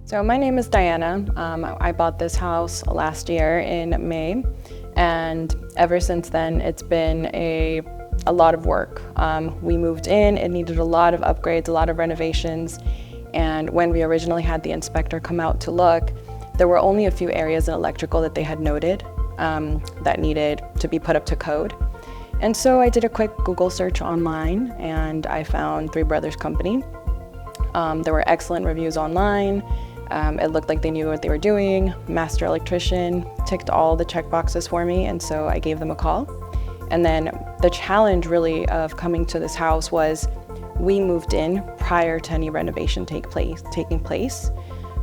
So my name is Diana. I bought this house last year in May, and ever since then it's been a lot of work. We moved in, it needed a lot of upgrades, a lot of renovations, and when we originally had the inspector come out to look, there were only a few areas in electrical that they had noted that needed to be put up to code. And so I did a quick Google search online and I found Three Brothers Company. There were excellent reviews online. It looked like they knew what they were doing. Master electrician, ticked all the check boxes for me, and so I gave them a call. And then the challenge really of coming to this house was we moved in prior to any renovation taking place.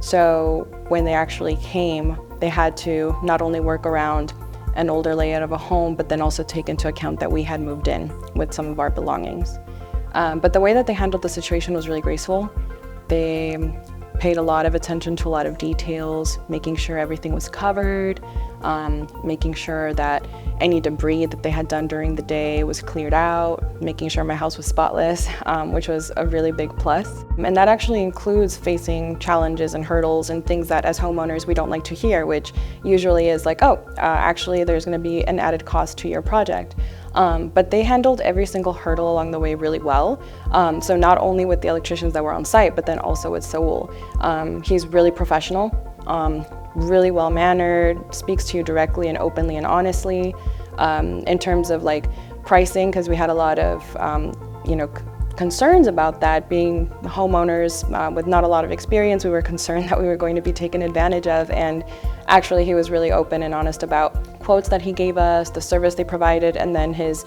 So when they actually came, they had to not only work around an older layout of a home, but then also take into account that we had moved in with some of our belongings. But the way that they handled the situation was really graceful. They paid a lot of attention to a lot of details, making sure everything was covered, making sure that any debris that they had done during the day was cleared out, making sure my house was spotless, which was a really big plus. And that actually includes facing challenges and hurdles and things that as homeowners we don't like to hear, which usually is like, actually there's going to be an added cost to your project. But they handled every single hurdle along the way really well. So not only with the electricians that were on site, but then also with Saul. He's really professional, really well-mannered, speaks to you directly and openly and honestly. In terms of like pricing, because we had a lot of concerns about that. Being homeowners with not a lot of experience, we were concerned that we were going to be taken advantage of, and actually he was really open and honest about quotes that he gave us, the service they provided, and then his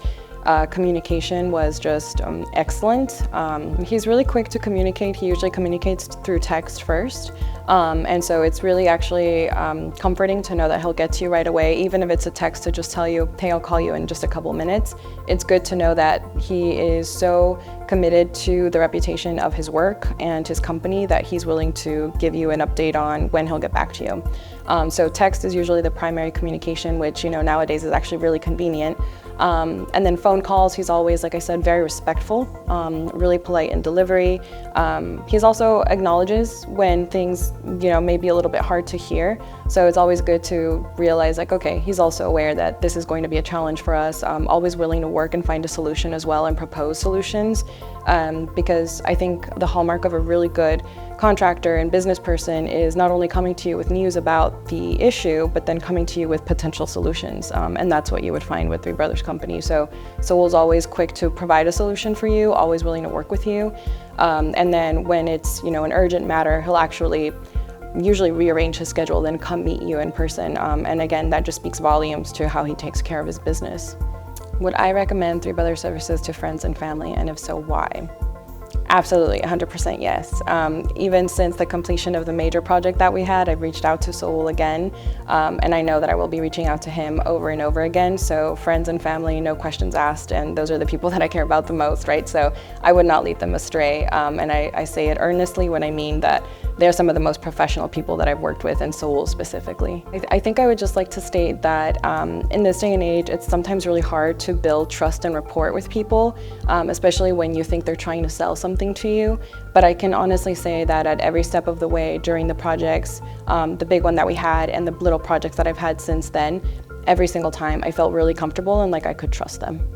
communication was just excellent. He's really quick to communicate. He usually communicates through text first. And so it's really actually comforting to know that he'll get to you right away, even if it's a text to just tell you, hey, I'll call you in just a couple minutes. It's good to know that he is so committed to the reputation of his work and his company that he's willing to give you an update on when he'll get back to you. So text is usually the primary communication, which nowadays is actually really convenient. And then phone calls, he's always, like I said, very respectful, really polite in delivery. He's also acknowledges when things, may be a little bit hard to hear. So it's always good to realize like, okay, he's also aware that this is going to be a challenge for us, always willing to work and find a solution as well and propose solutions. Because I think the hallmark of a really good contractor and business person is not only coming to you with news about the issue, but then coming to you with potential solutions. And that's what you would find with Three Brothers Company. So Saul's always quick to provide a solution for you, always willing to work with you. And then when it's, an urgent matter, he'll actually usually rearrange his schedule, then come meet you in person. And again, that just speaks volumes to how he takes care of his business. Would I recommend Three Brothers services to friends and family, and if so, why? Absolutely, 100% yes. Even since the completion of the major project that we had, I've reached out to Saul again, and I know that I will be reaching out to him over and over again. So friends and family, no questions asked, and those are the people that I care about the most, right? So I would not lead them astray, and I say it earnestly when I mean that they're some of the most professional people that I've worked with, and Saul specifically. I think I would just like to state that in this day and age, it's sometimes really hard to build trust and rapport with people, especially when you think they're trying to sell something to you. But I can honestly say that at every step of the way during the projects, the big one that we had and the little projects that I've had since then, every single time I felt really comfortable and like I could trust them.